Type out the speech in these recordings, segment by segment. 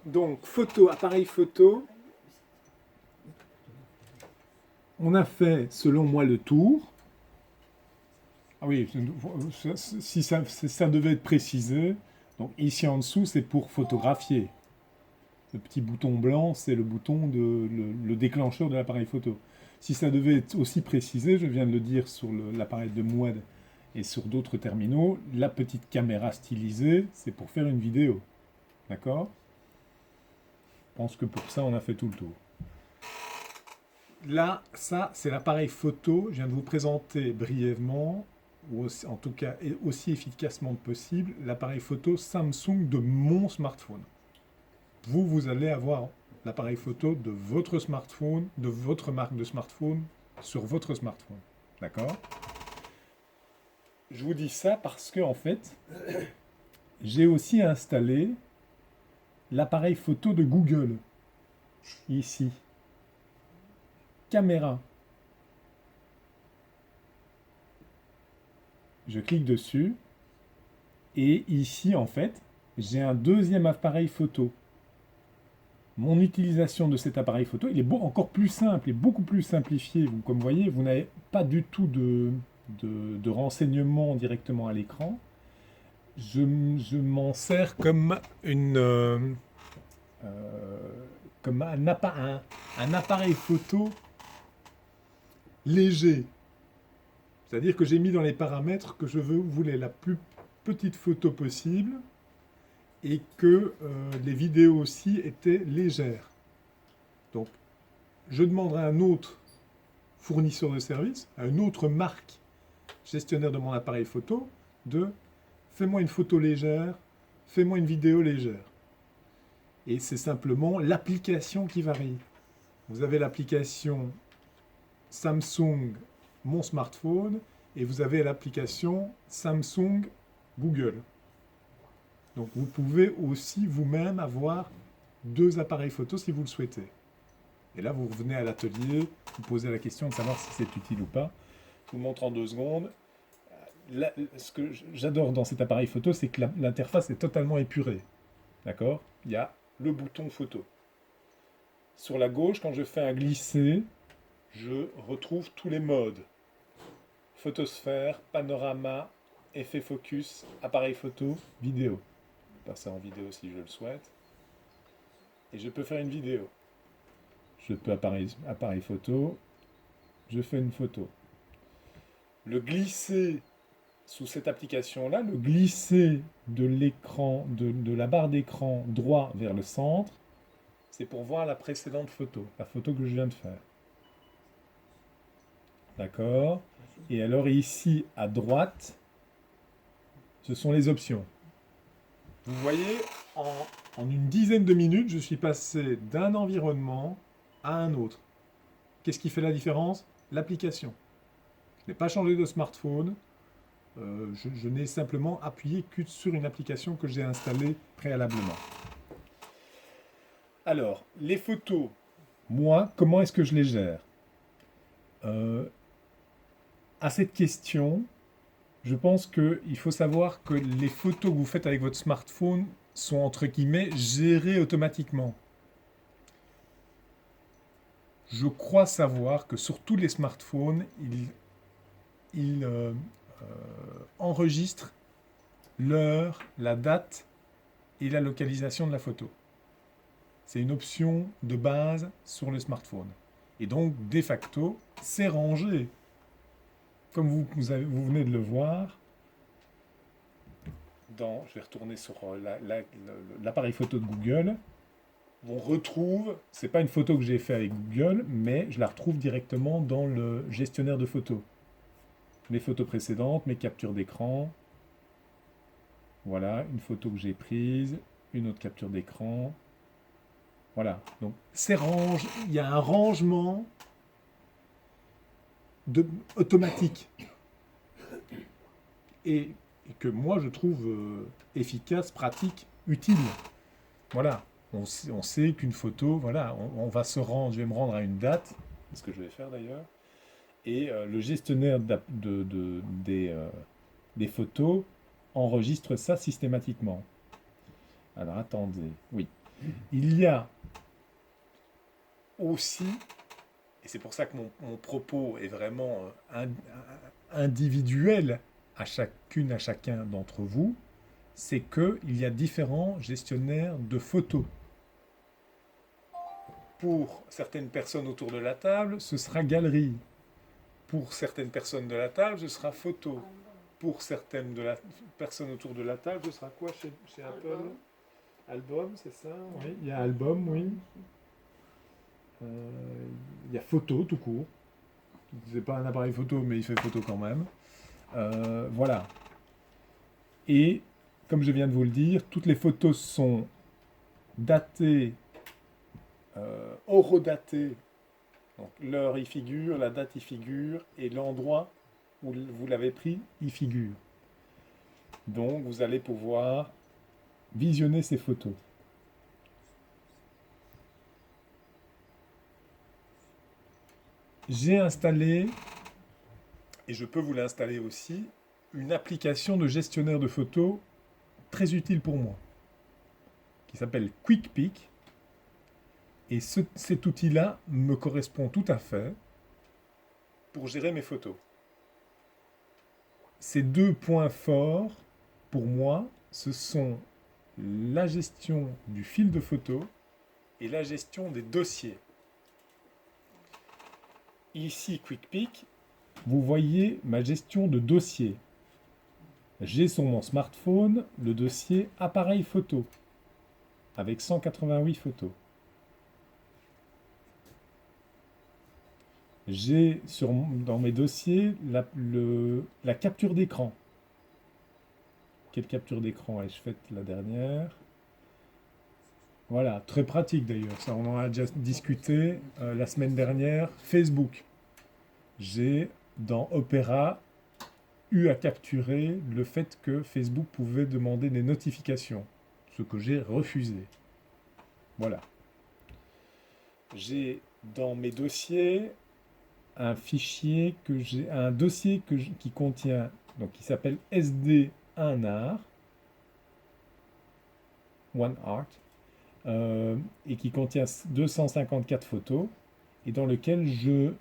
Donc, photo, appareil photo. On a fait, selon moi, le tour. Ah oui, si ça devait être précisé, donc ici en dessous, c'est pour photographier. Le petit bouton blanc, c'est le bouton le déclencheur de l'appareil photo. Si ça devait être aussi précisé, je viens de le dire sur l'appareil de Mouad et sur d'autres terminaux, la petite caméra stylisée, c'est pour faire une vidéo. D'accord? Je pense que pour ça, on a fait tout le tour. Là, ça, c'est l'appareil photo. Je viens de vous présenter brièvement, ou aussi, en tout cas aussi efficacement que possible, l'appareil photo Samsung de mon smartphone. Vous allez avoir l'appareil photo de votre smartphone, de votre marque de smartphone, sur votre smartphone. D'accord? Je vous dis ça parce que, en fait, j'ai aussi installé l'appareil photo de Google. Ici. Caméra. Je clique dessus. Et ici, en fait, j'ai un deuxième appareil photo. Mon utilisation de cet appareil photo, il est encore plus simple et beaucoup plus simplifié. Comme vous voyez, vous n'avez pas du tout de renseignements directement à l'écran. Je m'en sers comme comme un appareil photo léger. C'est-à-dire que j'ai mis dans les paramètres que je voulais la plus petite photo possible et que les vidéos aussi étaient légères. Donc, je demanderai à un autre fournisseur de service, à une autre marque gestionnaire de mon appareil photo, de fais-moi une photo légère, fais-moi une vidéo légère. Et c'est simplement l'application qui varie. Vous avez l'application Samsung, mon smartphone, et vous avez l'application Samsung Google. Donc vous pouvez aussi vous-même avoir deux appareils photo si vous le souhaitez. Et là, vous revenez à l'atelier, vous posez la question de savoir si c'est utile ou pas. Je vous montre en 2 secondes. Là, ce que j'adore dans cet appareil photo, c'est que l'interface est totalement épurée. D'accord? Il y a le bouton photo. Sur la gauche, quand je fais un glisser, je retrouve tous les modes. Photosphère, panorama, effet focus, appareil photo, vidéo. Je peux passer en vidéo si je le souhaite. Et je peux faire une vidéo. Je peux appareil photo, je fais une photo. Le glisser sous cette application-là, le glisser de l'écran, de la barre d'écran droit vers le centre, c'est pour voir la précédente photo, la photo que je viens de faire. D'accord? Et alors ici, à droite, ce sont les options. Vous voyez, en une dizaine de minutes, je suis passé d'un environnement à un autre. Qu'est-ce qui fait la différence? L'application. Je n'ai pas changé de smartphone, je n'ai simplement appuyé que sur une application que j'ai installée préalablement. Alors, les photos, moi, comment est-ce que je les gère? À cette question, je pense qu'il faut savoir que les photos que vous faites avec votre smartphone sont, entre guillemets, gérées automatiquement. Je crois savoir que sur tous les smartphones, ils enregistrent l'heure, la date et la localisation de la photo. C'est une option de base sur le smartphone. Et donc, de facto, c'est rangé. Comme vous venez de le voir, je vais retourner sur l'appareil photo de Google. On retrouve, c'est pas une photo que j'ai faite avec Google, mais je la retrouve directement dans le gestionnaire de photos. Mes photos précédentes, mes captures d'écran. Voilà, une photo que j'ai prise, une autre capture d'écran. Voilà, donc il y a un rangement automatique. Et que moi je trouve efficace, pratique, utile. Voilà, on sait qu'une photo, voilà, on va se rendre, je vais me rendre à une date, c'est ce que je vais faire d'ailleurs, et le gestionnaire des photos enregistre ça systématiquement. Alors attendez, oui. Il y a aussi, et c'est pour ça que mon propos est vraiment individuel à chacune, à chacun d'entre vous, c'est qu'il y a différents gestionnaires de photos. Pour certaines personnes autour de la table, ce sera galerie. Pour certaines personnes de la table, ce sera photo. Pour certaines personnes autour de la table, ce sera quoi chez Apple? Album, c'est ça? Oui, il y a album, oui. Il y a photo tout court. C'est pas un appareil photo, mais il fait photo quand même. Voilà. Et comme je viens de vous le dire, toutes les photos sont datées, horodatées. Donc l'heure y figure, la date y figure, et l'endroit où vous l'avez pris y figure. Donc vous allez pouvoir visionner ces photos. J'ai installé, et je peux vous l'installer aussi, une application de gestionnaire de photos très utile pour moi, qui s'appelle QuickPic. Et cet outil-là me correspond tout à fait pour gérer mes photos. Ces deux points forts, pour moi, ce sont la gestion du fil de photos et la gestion des dossiers. Ici, QuickPic, vous voyez ma gestion de dossier. J'ai sur mon smartphone le dossier appareil photo avec 188 photos. J'ai dans mes dossiers la capture d'écran. Quelle capture d'écran ai-je faite la dernière? Voilà, très pratique d'ailleurs, ça on en a déjà discuté la semaine dernière. Facebook. J'ai dans Opera eu à capturer le fait que Facebook pouvait demander des notifications, ce que j'ai refusé. Voilà. J'ai dans mes dossiers un dossier qui contient, donc qui s'appelle SD1art, OneArt, et qui contient 254 photos, et dans lequel je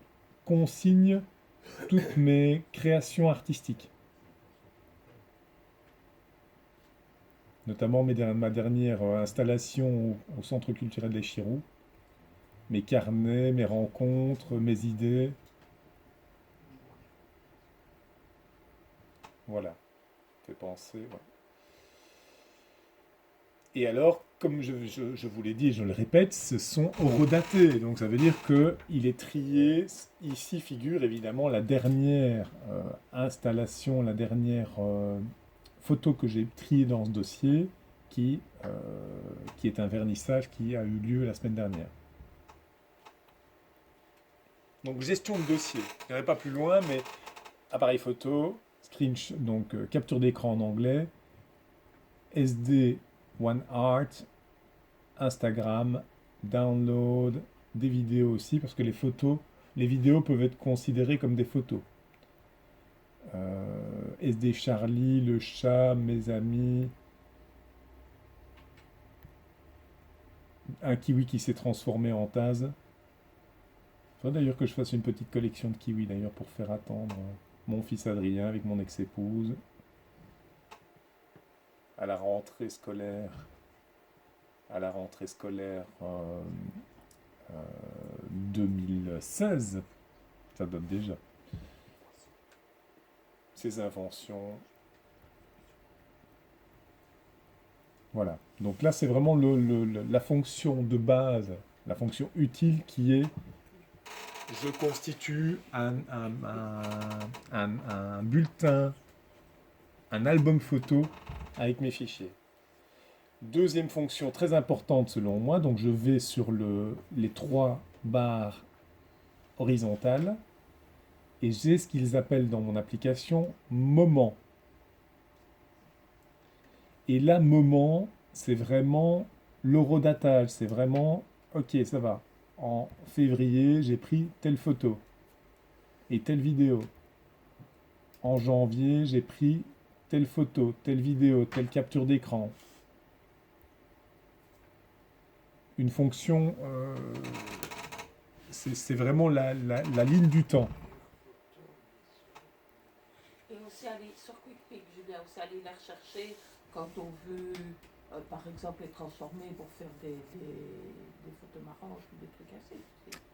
consigne toutes mes créations artistiques. Notamment ma dernière installation au Centre culturel des Chirous, mes carnets, mes rencontres, mes idées. Voilà, fait penser. Voilà. Et alors, comme je vous l'ai dit et je le répète, ce sont horodatés. Donc ça veut dire qu'il est trié. Ici figure évidemment la dernière installation, la dernière photo que j'ai triée dans ce dossier, qui est un vernissage qui a eu lieu la semaine dernière. Donc gestion de dossier. Je n'irai pas plus loin, mais appareil photo, donc capture d'écran en anglais, SD OneArt, Instagram, download, des vidéos aussi, parce que les vidéos peuvent être considérées comme des photos. SD Charlie, le chat, mes amis, un kiwi qui s'est transformé en Taz. Il faudrait d'ailleurs que je fasse une petite collection de kiwis d'ailleurs pour faire attendre mon fils Adrien avec mon ex-épouse à la rentrée scolaire 2016. Ça date déjà. Ces inventions. Voilà. Donc là, c'est vraiment la fonction de base, la fonction utile qui est je constitue un bulletin, un album photo avec mes fichiers. Deuxième fonction très importante selon moi, donc je vais sur les 3 barres horizontales et j'ai ce qu'ils appellent dans mon application moment. Et là, moment, c'est vraiment l'horodatage, c'est vraiment, ok, ça va. En février, j'ai pris telle photo et telle vidéo. En janvier, j'ai pris telle photo, telle vidéo, telle capture d'écran. une fonction, c'est vraiment la ligne du temps. Et aussi aller sur QuickPic, Julien, aussi aller la rechercher quand on veut, par exemple, les transformer pour faire des photos marrantes ou des trucs assez.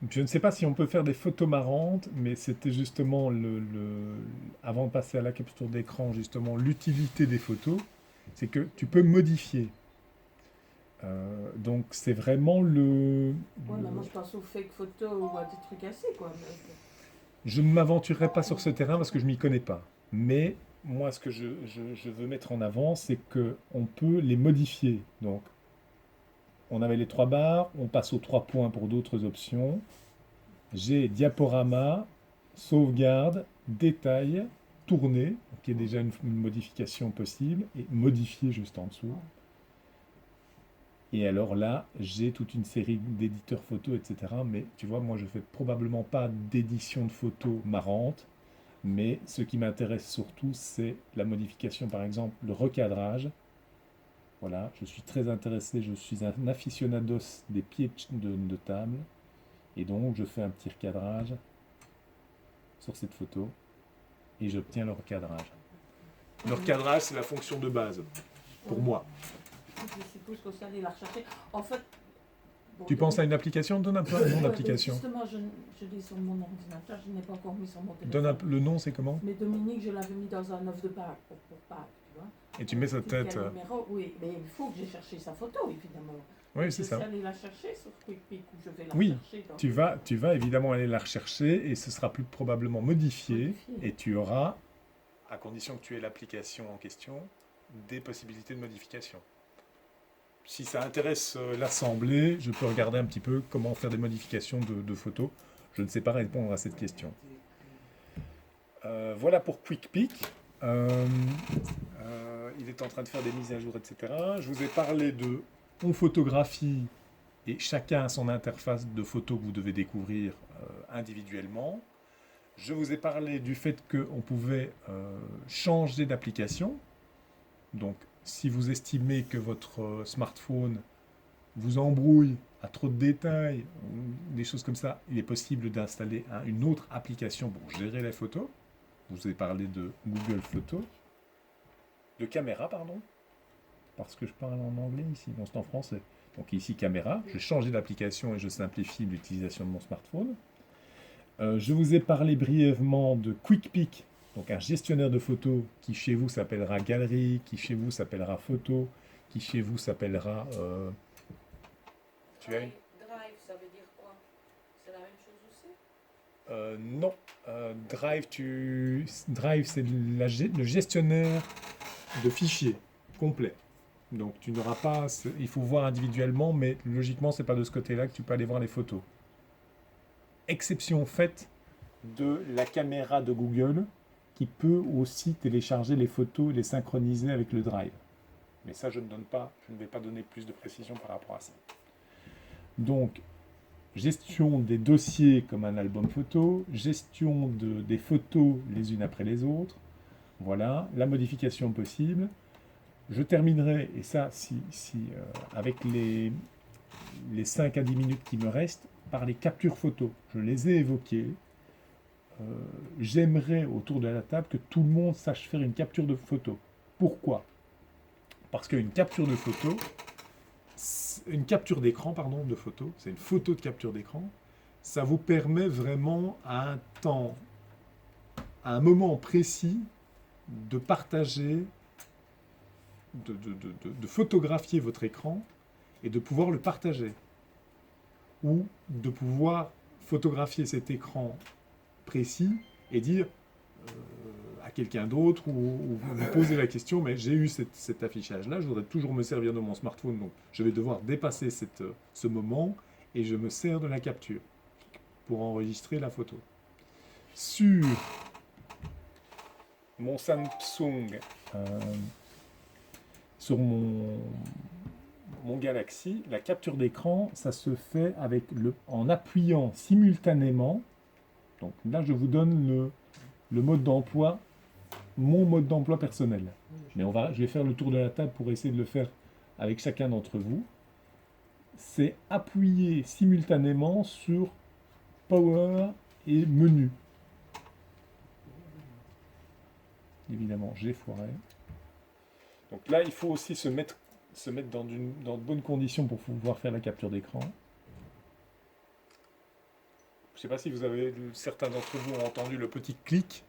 Je ne sais pas si on peut faire des photos marrantes, mais c'était justement avant de passer à la capture d'écran, justement l'utilité des photos, c'est que tu peux modifier. Donc c'est vraiment Ouais, mais moi je pense aux fake photos ou à des trucs assez, quoi. Je ne m'aventurerai pas sur ce terrain parce que je m'y connais pas. Mais moi, ce que je veux mettre en avant, c'est que on peut les modifier. Donc, on avait les 3 barres, on passe aux 3 points pour d'autres options. J'ai diaporama, sauvegarde, détail, tourner, qui est déjà une modification possible, et modifier juste en dessous. Et alors là, j'ai toute une série d'éditeurs photos, etc. Mais tu vois, moi, je fais probablement pas d'édition de photos marrantes. Mais ce qui m'intéresse surtout, c'est la modification, par exemple, le recadrage. Voilà, je suis très intéressé, je suis un aficionados des pieds de table. Et donc, je fais un petit recadrage sur cette photo et j'obtiens le recadrage. Le recadrage, c'est la fonction de base, pour moi. Je suppose qu'on s'est allé la rechercher. En fait, bon, Tu penses à une application? Donne un peu le nom d'application. Justement, je l'ai sur mon ordinateur, je n'ai pas encore mis sur mon téléphone. Donne le nom, c'est comment? Mais Dominique, je l'avais mis dans un œuf de Pâques pour Pâques, tu vois. Et tu mets sa tête. Numéro, oui, mais il faut que j'ai cherché sa photo, évidemment. Oui, c'est ça. Je vais aller la chercher sur QuickPic ou je vais la chercher. Oui, tu vas évidemment aller la rechercher et ce sera plus probablement modifié. Et tu auras, à condition que tu aies l'application en question, des possibilités de modification. Si ça intéresse l'assemblée, je peux regarder un petit peu comment faire des modifications de photos. Je ne sais pas répondre à cette question. Voilà pour QuickPic. Il est en train de faire des mises à jour, etc. Je vous ai parlé de on photographie et chacun a son interface de photo que vous devez découvrir individuellement. Je vous ai parlé du fait qu'on pouvait changer d'application. Donc, si vous estimez que votre smartphone vous embrouille à trop de détails, ou des choses comme ça, il est possible d'installer une autre application pour gérer les photos. Je vous ai parlé de Google Photos, de caméra, pardon, parce que je parle en anglais ici, bon c'est en français. Donc ici caméra, je change d'application et je simplifie l'utilisation de mon smartphone. Je vous ai parlé brièvement de QuickPic, donc un gestionnaire de photos qui chez vous s'appellera Galerie, qui chez vous s'appellera Photo, qui chez vous s'appellera... Drive, ça veut dire quoi? C'est la même chose aussi? Non. Drive, c'est le gestionnaire de fichiers complet. Donc tu n'auras pas... Il faut voir individuellement, mais logiquement, c'est pas de ce côté-là que tu peux aller voir les photos. Exception faite de la caméra de Google qui peut aussi télécharger les photos et les synchroniser avec le Drive. Mais ça, je ne vais pas donner plus de précision par rapport à ça. Donc, gestion des dossiers comme un album photo, gestion des photos les unes après les autres. Voilà, la modification possible. Je terminerai, et ça, avec les 5 à 10 minutes qui me restent, par les captures photos. Je les ai évoquées. J'aimerais, autour de la table, que tout le monde sache faire une capture de photo. Pourquoi? Parce qu'une capture de photo, une capture d'écran, pardon, de photo, c'est une photo de capture d'écran, ça vous permet vraiment à un moment précis, de partager, de photographier votre écran et de pouvoir le partager. Ou de pouvoir photographier cet écran précis et dire à quelqu'un d'autre ou vous poser la question, mais j'ai eu cet affichage-là, je voudrais toujours me servir de mon smartphone, donc je vais devoir dépasser ce moment et je me sers de la capture pour enregistrer la photo. Sur mon Samsung, sur mon Galaxy, la capture d'écran, ça se fait en appuyant simultanément. Donc là, je vous donne le mode d'emploi, mon mode d'emploi personnel. Mais je vais faire le tour de la table pour essayer de le faire avec chacun d'entre vous. c'est appuyer simultanément sur Power et Menu. Évidemment, j'ai foiré. Donc là, il faut aussi se mettre dans de bonnes conditions pour pouvoir faire la capture d'écran. Je ne sais pas si certains d'entre vous ont entendu le petit clic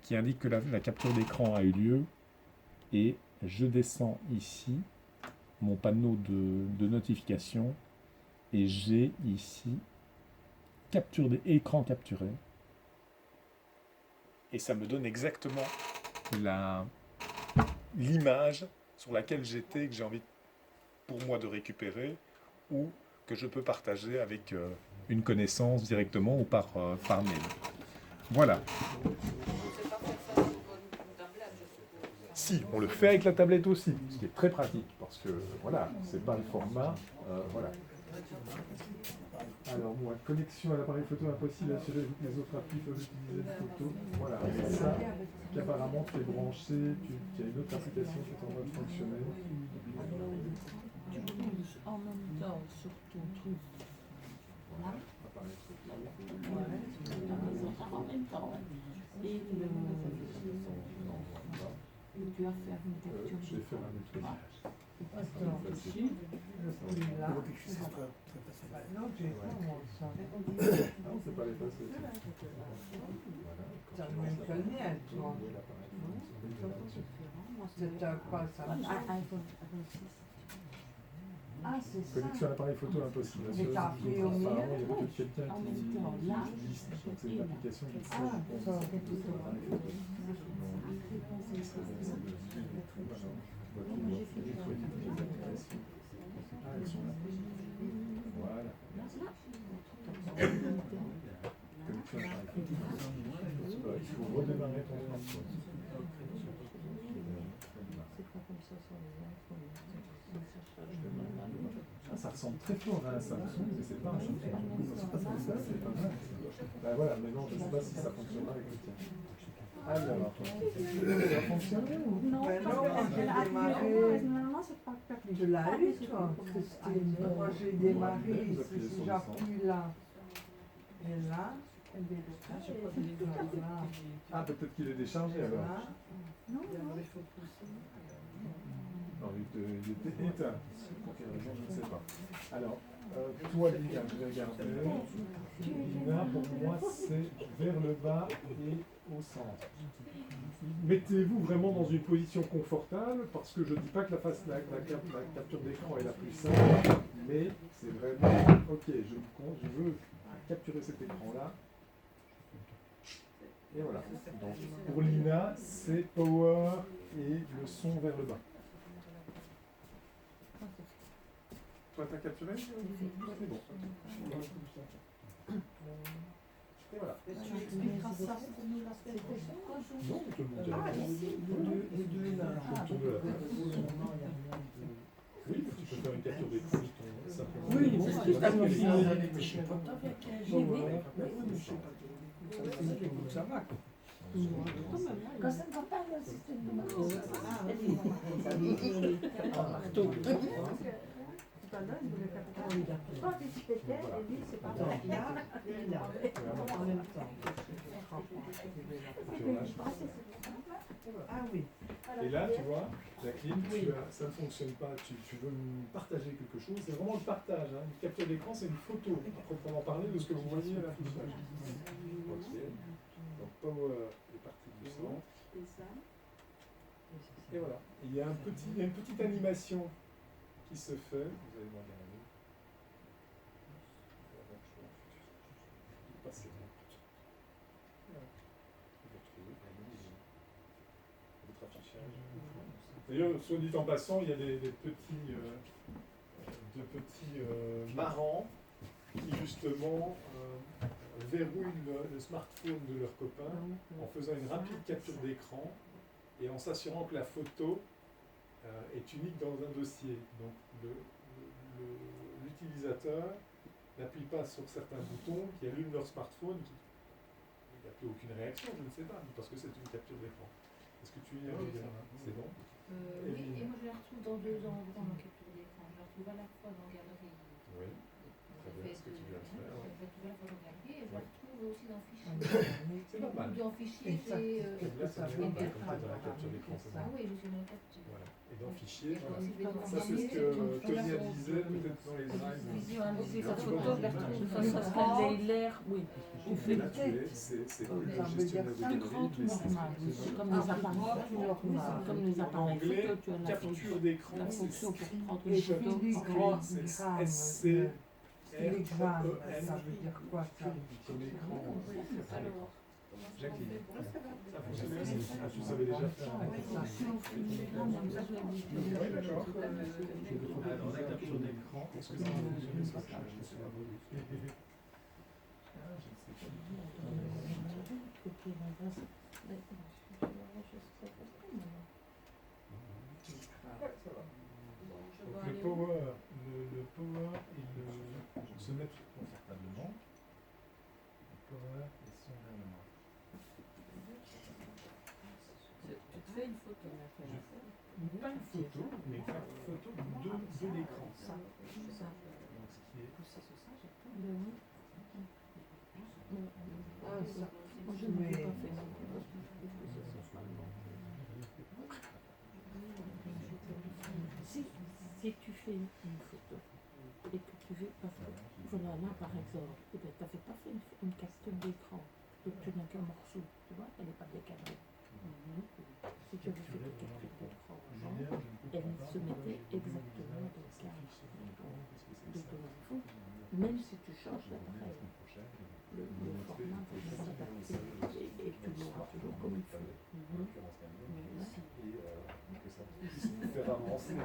qui indique que la capture d'écran a eu lieu. Et je descends ici mon panneau de notification et j'ai ici écran capturé. Et ça me donne exactement l'image sur laquelle j'étais, que j'ai envie pour moi de récupérer ou que je peux partager avec une connaissance directement ou par mail. Voilà. Si, on le fait avec la tablette aussi, ce qui est très pratique, parce que voilà, c'est pas le format, voilà. Alors moi, connexion à l'appareil photo impossible, assurez-vous que les autres applis peuvent utiliser les photos. Voilà, c'est ça qu'apparemment tu es branché, tu as une autre application qui est en train de fonctionner. Tu bouges en même temps sur ton truc. Voilà. En même temps. Et tu as fait une capture. Je vais faire un nettoyage. Attends, celui-là. Non, j'ai pas moi ça. Non, c'est pas l'effacer. T'as le même que le mien, toi. C'est quoi ça? Ah, c'est ça. Connexion à l'appareil photo impossible. Mais t'as appuyé au milieu. Apparemment, il y avait peut-être quelqu'un qui liste. Donc c'est une application qui Ah, ça. Voilà. Il faut redémarrer ton smartphone. Ah, ça ressemble très fort à un Samsung, mais c'est pas un Samsung. C'est pas mal. Ben voilà, mais non, je ne sais pas si ça fonctionnera avec le tien. Alors, ça fonctionne ou Non, j'ai démarré. Tu l'as eu, toi, Christine. Moi, j'ai démarré ici. J'appuie là. Et là, ah, peut-être qu'il est déchargé alors. Non, il était éteint. Pour quelle raison, je ne sais pas. Alors, toi, Lina, je vais regarder. Lina, pour moi, c'est vers le bas et au centre. Mettez-vous vraiment dans une position confortable, parce que je ne dis pas que la capture d'écran est la plus simple, mais c'est vraiment, ok, je veux capturer cet écran-là. Et voilà. Donc, pour Lina, c'est power et le son vers le bas. Toi, t'as capturé? C'est bon. Et voilà. tu expliqueras ça. Non, tout le monde Ah, ici. Les deux là. Oui, tu peux faire une capture d'écran simplement. Oui, c'est juste un ça va. Quand ça ne va pas, le système de En même temps. Ah oui. Et là, tu vois, Jacqueline, ça ne fonctionne pas, tu veux me partager quelque chose, c'est vraiment le partage. Hein. Une capture d'écran, c'est une photo, à proprement parler, de ce que vous voyez à l'affichage. Ok. Donc, power est parti du centre. Et voilà. Et il y a une petite animation qui se fait. Vous allez me regarder. Passer. Votre affichage. D'ailleurs, soit dit en passant, il y a des petits, marrants qui justement verrouillent le smartphone de leurs copains en faisant une rapide capture d'écran et en s'assurant que la photo est unique dans un dossier. Donc l'utilisateur n'appuie pas sur certains boutons qui allument leur smartphone, il n'y a plus aucune réaction, je ne sais pas, parce que c'est une capture d'écran. Est-ce que tu y arrives? C'est bon? Oui, et moi je la retrouve dans deux endroits, ma capture d'écran. Je la retrouve à la fois dans Galerie vais la photographier et je la retrouve aussi dans le fichier. C'est pas mal. Dans le fichier, Exact. j'ai. Là, ça vient comme tu es dans la capture d'écran. C'est ça. Ah oui, je suis dans la capture. Voilà. Et dans le fichier, Et voilà. si je vais dans Ça, c'est ce que Tonia disait, peut-être dans les drives. Visualiser sa photo, de la retrouver face à ce l'air. Oui. Tu fais Là, tu es, c'est Ça le veut dire gestionnaire de ça, galerie, mais c'est normal. c'est comme les appareils. Comme les En appareils anglais, photo, tu as la capture d'écran, la c'est fonction pour prendre Et une photo. filigrane, c'est filigrane, SC. filigrane, ça veut dire quoi ça? Sur l'écran. Alors, Jacqueline, ça fonctionnait aussi. Ah, tu savais déjà faire. fonction filigrane, comme ça, je l'ai dit. Oui, d'accord. Alors, la capture d'écran, est-ce que ça va fonctionner ça? Je ne sais pas. Ah, je ne sais pas. Donc le power et le se mettre confortablement. Le power et son gouvernement. Tu te fais une photo. Pas une photo, mais une photo de l'écran. Ça. Donc ce qui est Ah, ça. Moi, je ne l'ai pas fait. Si tu fais une photo et que tu veux, parce que voilà, là par exemple, tu n'avais pas fait une capture d'écran, donc tu n'as qu'un morceau, tu vois, elle n'est pas décalée. Si tu avais fait une capture d'écran, elle se mettait exactement dans le cadre de ton info, même si tu changes l'appareil. Le format va s'adapter et tu l'auras toujours comme il faut. faire avancer.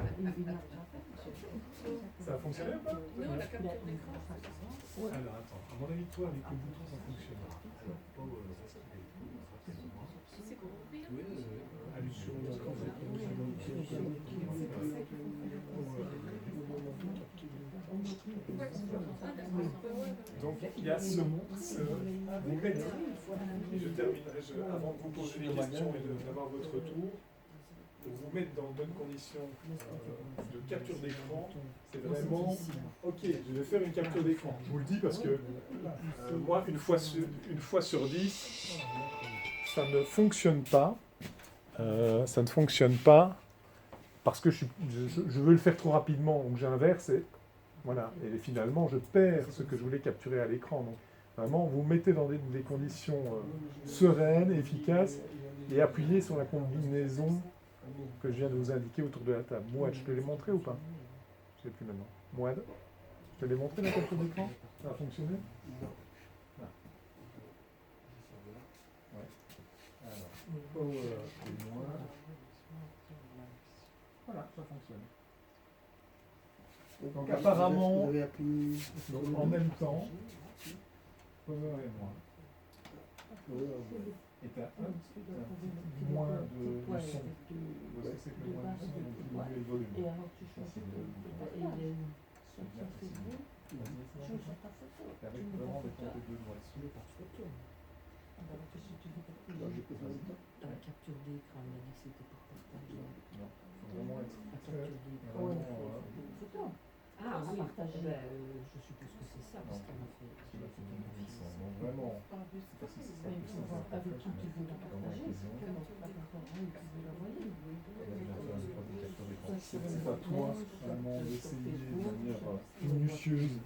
Ça a fonctionné ou pas? Non, la capture d'écran. Alors attends, à mon avis, toi avec le bouton ça fonctionne. Allusion donc il y a vous mettez, et je terminerai avant de vous poser des questions et d'avoir votre tour, pour vous mettre dans de bonnes conditions de capture d'écran, c'est vraiment ok, je vais faire une capture d'écran. Je vous le dis parce que moi, une fois sur 10, ça ne fonctionne pas. Ça ne fonctionne pas parce que je veux le faire trop rapidement, donc j'inverse et voilà. Et finalement, je perds ce que je voulais capturer à l'écran. Donc vraiment, vous mettez dans des conditions sereines, efficaces, et appuyez sur la combinaison que je viens de vous indiquer autour de la table. Mouad, je te l'ai montré ou pas? Je ne sais plus maintenant. Mouad, je te l'ai montré la capture d'écran? Ça a fonctionné? Alors, power et moins. Voilà, ça fonctionne. Donc apparemment, donc, en même temps, power et moins. Et t'as un petit moins de son. Parce que c'est que le moins de son, donc diminuer le volume. Et alors tu choisis et Avec vraiment des temps de deux mois dessus. dans la capture d'écran, on a dit que c'était pour partager. Non, il faut vraiment être La très, capture d'écran. vraiment, Photo. Ah À oui, partager. je suppose que c'est ça, parce qu'elle m'a fait. donc vraiment, Mais il faut voir avec qui tu veux la partager. C'est pas d'accord qui veut l'envoyer. c'est à toi vraiment d'essayer de manière minutieuse